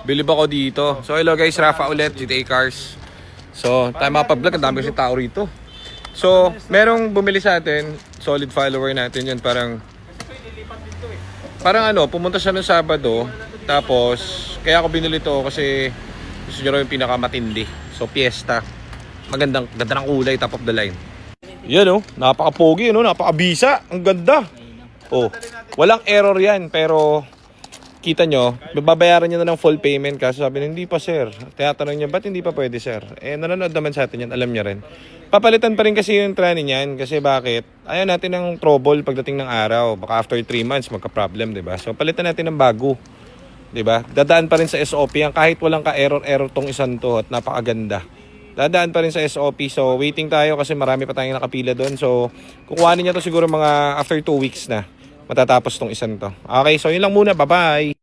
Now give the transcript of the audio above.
Bilib ako dito. So hello guys, Rafa ulit, GTA Cars. So tayo mapag-vlog, ang dami kasi tao rito. So merong bumili sa atin, solid follower natin yun. Parang ano, pumunta siya noong Sabado. Tapos kaya ako binili to kasi gusto niya raw yung pinakamatindi. So Fiesta. Ganda ng kulay, top of the line. Yan oh, napaka-pogi, no? Napaka-bisa. Ang ganda. Oh, walang error yan, pero kita nyo, babayaran niya na ng full payment kasi sabi niya, hindi pa sir. Tinatanong niya, ba't hindi pa pwede sir? Eh, nanonood naman sa atin yan, alam niya rin. Papalitan pa rin kasi yung training niyan kasi bakit? Ayaw natin ng trouble pagdating ng araw. Baka after 3 months, magka-problem, diba? So, palitan natin ng bago. Diba? Dadaan pa rin sa SOP yan kahit walang ka-error tong isang to at napakaganda. Dadaan pa rin sa SOP. So, waiting tayo kasi marami pa tayong nakapila doon. So, kukuhanin niya to siguro mga after 2 weeks na matatapos tong isang to. Okay, so yun lang muna. Bye-bye!